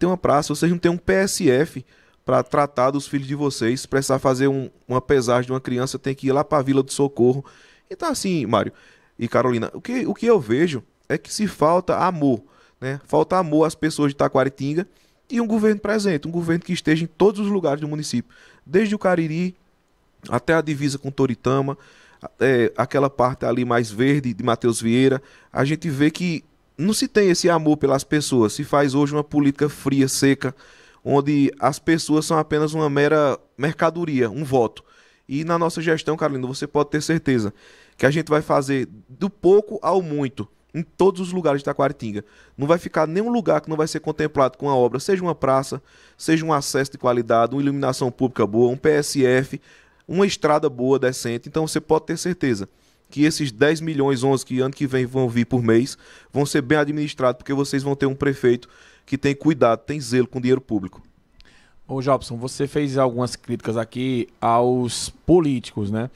não têm um PSF para tratar dos filhos de vocês. Se precisar fazer uma pesagem de uma criança, tem que ir lá para a Vila do Socorro. Então assim, Mário e Carolina, o que eu vejo é que se falta amor, né? Falta amor às pessoas de Taquaritinga e um governo presente, um governo que esteja em todos os lugares do município, desde o Cariri até a divisa com Toritama, aquela parte ali mais verde de Mateus Vieira. A gente vê que não se tem esse amor pelas pessoas, se faz hoje uma política fria, seca, onde as pessoas são apenas uma mera mercadoria, um voto. E na nossa gestão, Carolina, você pode ter certeza que a gente vai fazer do pouco ao muito em todos os lugares de Taquaritinga. Não vai ficar nenhum lugar que não vai ser contemplado com a obra, seja uma praça, seja um acesso de qualidade, uma iluminação pública boa, um PSF, uma estrada boa, decente. Então você pode ter certeza que esses 10 milhões, 11 que ano que vem vão vir por mês, vão ser bem administrados, porque vocês vão ter um prefeito que tem cuidado, tem zelo com o dinheiro público. Ô Jobson, você fez algumas críticas aqui aos políticos, né?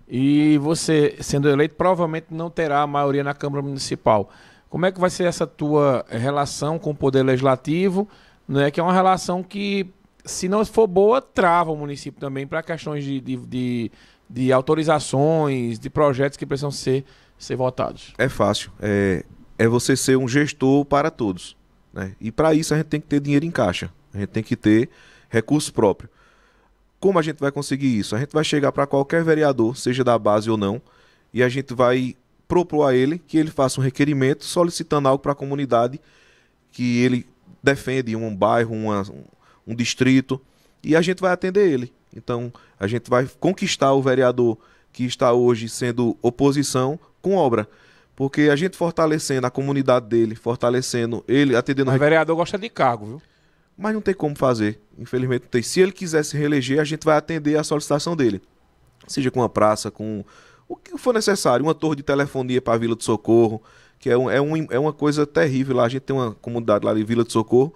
E você, sendo eleito, provavelmente não terá a maioria na Câmara Municipal. Como é que vai ser essa tua relação com o Poder Legislativo, né? Que é uma relação que, se não for boa, trava o município também para questões de autorizações, de projetos que precisam ser votados. É fácil. É você ser um gestor para todos, né? E para isso a gente tem que ter dinheiro em caixa. A gente tem que ter recurso próprio. Como a gente vai conseguir isso? A gente vai chegar para qualquer vereador, seja da base ou não, e a gente vai propor a ele que ele faça um requerimento solicitando algo para a comunidade que ele defende, um bairro, um distrito, e a gente vai atender ele. Então, a gente vai conquistar o vereador que está hoje sendo oposição com obra. Porque a gente fortalecendo a comunidade dele, fortalecendo ele, atendendo... Mas o vereador gosta de cargo, viu? Mas não tem como fazer, infelizmente não tem. Se ele quiser se reeleger, a gente vai atender a solicitação dele. Seja com uma praça, com o que for necessário, uma torre de telefonia para a Vila do Socorro, que é uma coisa terrível lá. A gente tem uma comunidade lá de Vila do Socorro,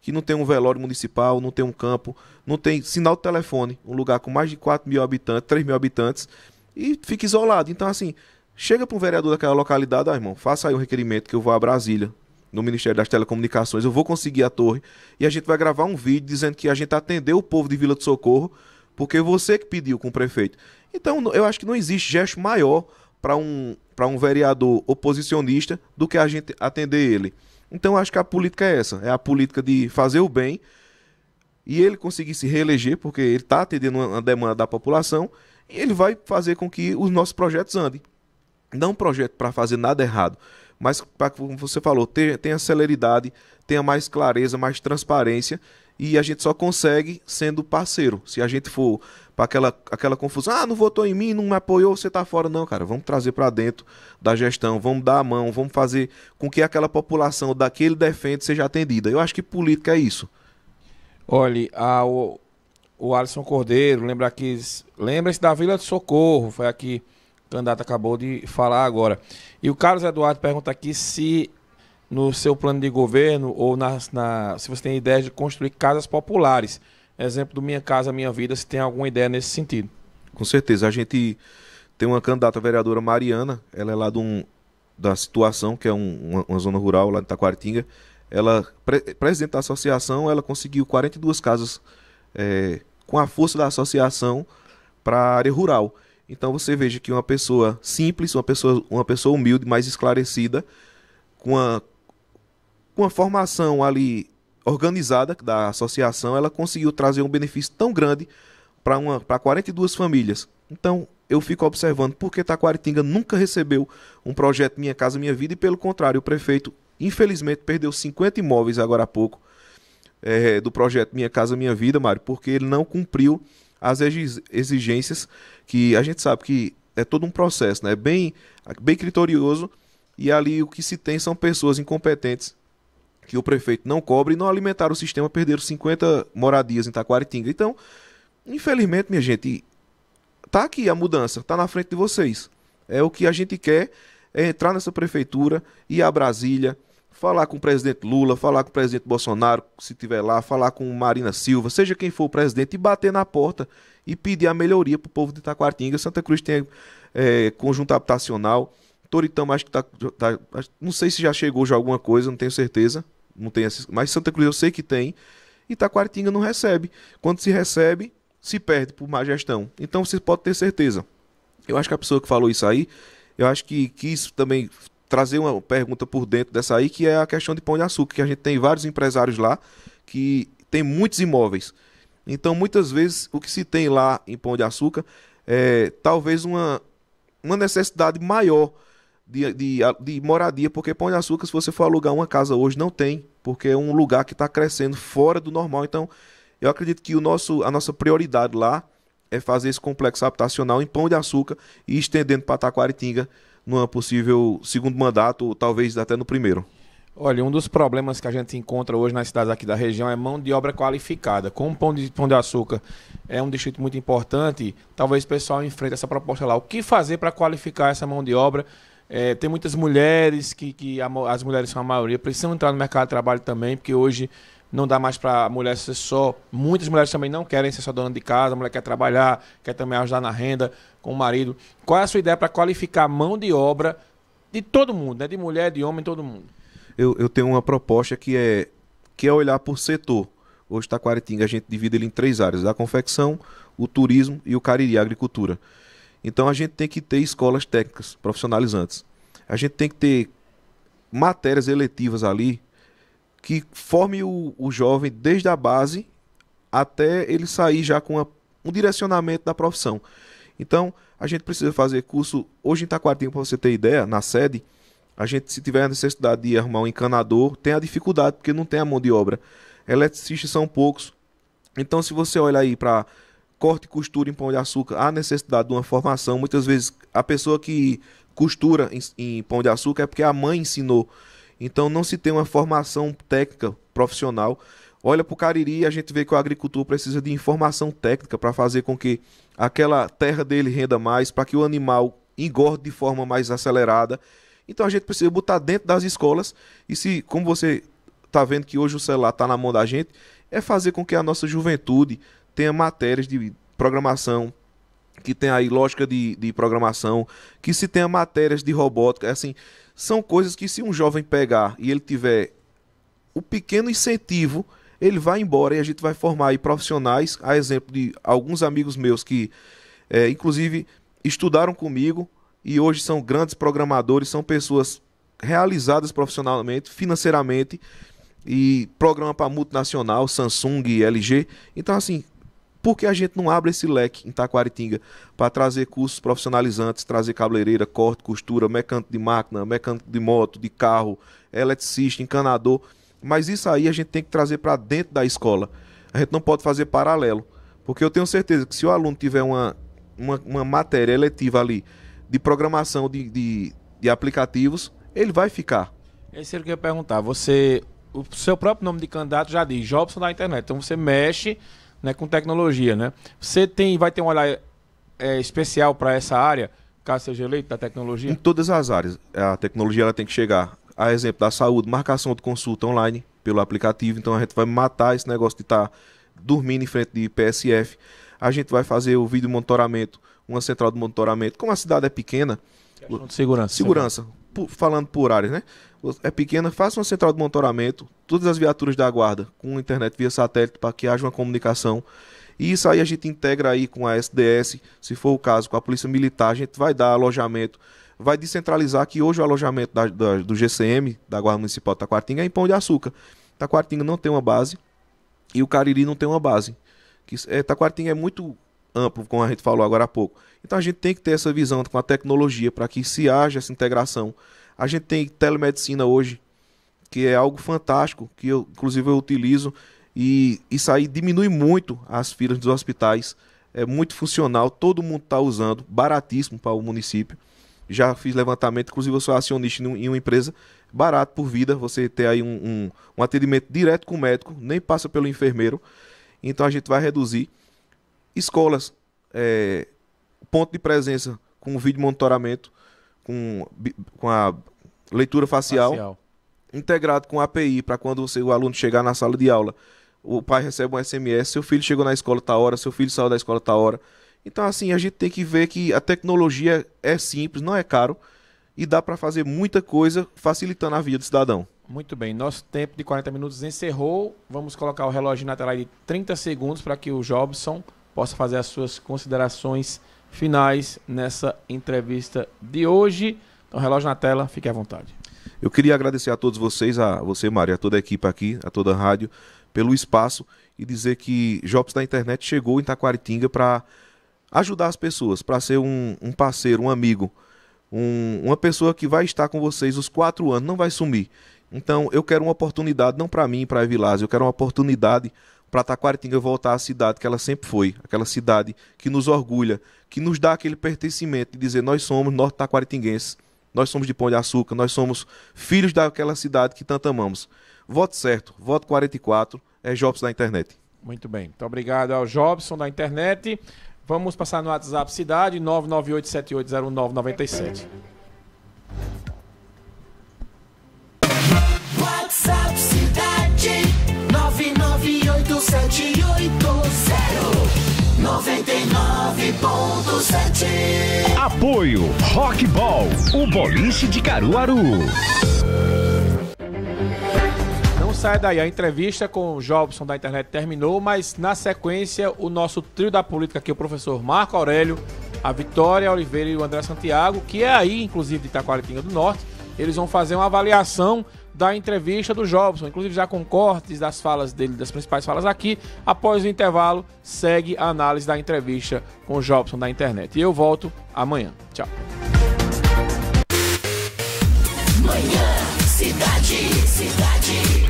que não tem um velório municipal, não tem um campo, não tem sinal de telefone, um lugar com mais de 4 mil habitantes, 3 mil habitantes, e fica isolado. Então assim, chega para um vereador daquela localidade, irmão, faça aí um requerimento que eu vou a Brasília, no Ministério das Telecomunicações, eu vou conseguir a torre e a gente vai gravar um vídeo dizendo que a gente atendeu o povo de Vila do Socorro porque você que pediu com o prefeito. Então eu acho que não existe gesto maior para um vereador oposicionista do que a gente atender ele. Então eu acho que a política é essa, é a política de fazer o bem e ele conseguir se reeleger porque ele está atendendo uma demanda da população e ele vai fazer com que os nossos projetos andem. Não um projeto para fazer nada errado, mas, como você falou, tenha celeridade, tenha mais clareza, mais transparência, e a gente só consegue sendo parceiro. Se a gente for para aquela confusão, não votou em mim, não me apoiou, você tá fora. Não, cara, vamos trazer para dentro da gestão, vamos dar a mão, vamos fazer com que aquela população daquele defende seja atendida. Eu acho que política é isso. Olha, o Alisson Cordeiro, lembra-se da Vila de Socorro, foi aqui o candidato acabou de falar agora. E o Carlos Eduardo pergunta aqui se no seu plano de governo ou se você tem ideia de construir casas populares. Exemplo do Minha Casa Minha Vida, se tem alguma ideia nesse sentido. Com certeza. A gente tem uma candidata vereadora, Mariana, ela é lá da Situação, que é uma zona rural lá de Taquaritinga. Ela, presidente da associação, ela conseguiu 42 casas com a força da associação para a área rural. Então você veja que uma pessoa simples, uma pessoa humilde, mais esclarecida, com uma formação ali organizada da associação, ela conseguiu trazer um benefício tão grande para 42 famílias. Então eu fico observando por que Taquaritinga nunca recebeu um projeto Minha Casa Minha Vida, e pelo contrário, o prefeito infelizmente perdeu 50 imóveis agora há pouco do projeto Minha Casa Minha Vida, Mário, porque ele não cumpriu as exigências, que a gente sabe que é todo um processo, né? Bem criterioso, e ali o que se tem são pessoas incompetentes que o prefeito não cobre e não alimentaram o sistema, perderam 50 moradias em Taquaritinga. Então, infelizmente, minha gente, tá aqui a mudança, tá na frente de vocês. É o que a gente quer, é entrar nessa prefeitura, ir a Brasília, falar com o presidente Lula, falar com o presidente Bolsonaro, se tiver lá, falar com Marina Silva, seja quem for o presidente, e bater na porta e pedir a melhoria para o povo de Taquaritinga. Santa Cruz tem conjunto habitacional, Toritama acho que não sei se já chegou já alguma coisa, não tenho certeza, mas Santa Cruz eu sei que tem, e Taquaritinga não recebe. Quando se recebe, se perde por má gestão. Então você pode ter certeza. Eu acho que a pessoa que falou isso aí, eu acho que quis também trazer uma pergunta por dentro dessa aí, que é a questão de Pão de Açúcar, que a gente tem vários empresários lá que tem muitos imóveis. Então, muitas vezes, o que se tem lá em Pão de Açúcar é talvez uma necessidade maior de moradia, porque Pão de Açúcar, se você for alugar uma casa hoje, não tem, porque é um lugar que está crescendo fora do normal. Então, eu acredito que a nossa prioridade lá é fazer esse complexo habitacional em Pão de Açúcar e estendendo para Taquaritinga numa possível segundo mandato, ou talvez até no primeiro. Olha, um dos problemas que a gente encontra hoje nas cidades aqui da região é mão de obra qualificada. Como Pão de Açúcar é um distrito muito importante, talvez o pessoal enfrente essa proposta lá. O que fazer para qualificar essa mão de obra? Tem muitas mulheres, as mulheres são a maioria, precisam entrar no mercado de trabalho também, porque hoje não dá mais para a mulher ser só. Muitas mulheres também não querem ser só dona de casa, a mulher quer trabalhar, quer também ajudar na renda com o marido. Qual é a sua ideia para qualificar a mão de obra de todo mundo, né? De mulher, de homem, todo mundo? Eu tenho uma proposta que é olhar por setor. Hoje Taquaritinga a gente divide ele em 3 áreas: a confecção, o turismo e o Cariri, a agricultura. Então a gente tem que ter escolas técnicas profissionalizantes. A gente tem que ter matérias eletivas ali que forme o jovem desde a base até ele sair já com um direcionamento da profissão. Então, a gente precisa fazer curso. Hoje em Taquaritinga, para você ter ideia, na sede, a gente, se tiver a necessidade de arrumar um encanador, tem a dificuldade, porque não tem a mão de obra. Eletricistas são poucos. Então, se você olha aí para corte e costura em Pão de Açúcar, há necessidade de uma formação. Muitas vezes, a pessoa que costura em Pão de Açúcar é porque a mãe ensinou. Então não se tem uma formação técnica profissional. Olha para o Cariri, a gente vê que o agricultor precisa de informação técnica para fazer com que aquela terra dele renda mais, para que o animal engorde de forma mais acelerada. Então a gente precisa botar dentro das escolas, e se, como você está vendo que hoje o celular está na mão da gente, é fazer com que a nossa juventude tenha matérias de programação, que tenha aí lógica de programação, que se tenha matérias de robótica. Assim, são coisas que, se um jovem pegar e ele tiver o pequeno incentivo, ele vai embora, e a gente vai formar aí profissionais, a exemplo de alguns amigos meus que inclusive estudaram comigo e hoje são grandes programadores, são pessoas realizadas profissionalmente, financeiramente, e programam para multinacional, Samsung, LG. Então, assim, por que a gente não abre esse leque em Taquaritinga para trazer cursos profissionalizantes, trazer cabeleireira, corte, costura, mecânico de máquina, mecânico de moto, de carro, eletricista, encanador? Mas isso aí a gente tem que trazer para dentro da escola. A gente não pode fazer paralelo, porque eu tenho certeza que se o aluno tiver uma matéria eletiva ali de programação de aplicativos, ele vai ficar. Esse é o que eu ia perguntar. O seu próprio nome de candidato já diz Jobson da internet. Então você mexe né, com tecnologia, né? Você vai ter um olhar especial para essa área, caso seja eleito, da tecnologia? Em todas as áreas. A tecnologia ela tem que chegar. A exemplo da saúde, marcação de consulta online pelo aplicativo. Então a gente vai matar esse negócio de estar dormindo em frente de PSF. A gente vai fazer o vídeo monitoramento, uma central de monitoramento. Como a cidade é pequena... Segurança. Falando por áreas, né? É pequena, faça uma central de monitoramento, todas as viaturas da guarda com internet via satélite para que haja uma comunicação. E isso aí a gente integra aí com a SDS, se for o caso, com a Polícia Militar, a gente vai dar alojamento, vai descentralizar, que hoje o alojamento do GCM, da Guarda Municipal de Taquaritinga, é em Pão de Açúcar. Taquaritinga não tem uma base e o Cariri não tem uma base. Taquaritinga é muito amplo, como a gente falou agora há pouco. Então a gente tem que ter essa visão com a tecnologia para que se haja essa integração. A gente tem telemedicina hoje, que é algo fantástico, que inclusive eu utilizo, e isso aí diminui muito as filas dos hospitais, é muito funcional, todo mundo está usando, baratíssimo para o município. Já fiz levantamento, inclusive eu sou acionista em uma empresa, barato por vida, você ter aí um atendimento direto com o médico, nem passa pelo enfermeiro, então a gente vai reduzir. Escolas, ponto de presença com vídeo monitoramento, com a leitura facial. Integrado com a API, para quando o aluno chegar na sala de aula, o pai recebe um SMS, seu filho chegou na escola tá hora, seu filho saiu da escola tá hora. Então assim, a gente tem que ver que a tecnologia é simples, não é caro, e dá para fazer muita coisa facilitando a vida do cidadão. Muito bem, nosso tempo de 40 minutos encerrou. Vamos colocar o relógio na tela de 30 segundos para que o Jobson possa fazer as suas considerações finais nessa entrevista de hoje. Então, relógio na tela, fique à vontade. Eu queria agradecer a todos vocês, a você, Mário, a toda a equipe aqui, a toda a rádio, pelo espaço e dizer que Jobs da Internet chegou em Taquaritinga para ajudar as pessoas, para ser um parceiro, um amigo, uma pessoa que vai estar com vocês os 4 anos, não vai sumir. Então, eu quero uma oportunidade, não para mim, para a Evilásio, eu quero uma oportunidade para Taquaritinga voltar à cidade que ela sempre foi, aquela cidade que nos orgulha, que nos dá aquele pertencimento de dizer nós somos norte-taquaritinguenses, nós somos de Pão de Açúcar, nós somos filhos daquela cidade que tanto amamos. Voto certo, voto 44, é Jobson da Internet. Muito bem, muito obrigado ao Jobson da Internet. Vamos passar no WhatsApp Cidade, 998780997. WhatsApp Cidade 998780999.7. Apoio Rockball, o boliche de Caruaru. Não sai daí, a entrevista com o Jobson da Internet terminou, mas na sequência o nosso trio da política aqui, o professor Marco Aurélio, a Vitória Oliveira e o André Santiago, que é aí inclusive de Taquaritinga do Norte, eles vão fazer uma avaliação da entrevista do Jobson, inclusive já com cortes das falas dele, das principais falas aqui. Após o intervalo, segue a análise da entrevista com o Jobson da Internet. E eu volto amanhã. Tchau. Manhã Cidade, Cidade.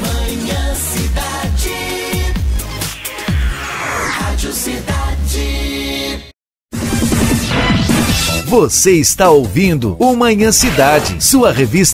Manhã Cidade. Rádio Cidade. Você está ouvindo o Manhã Cidade, sua revista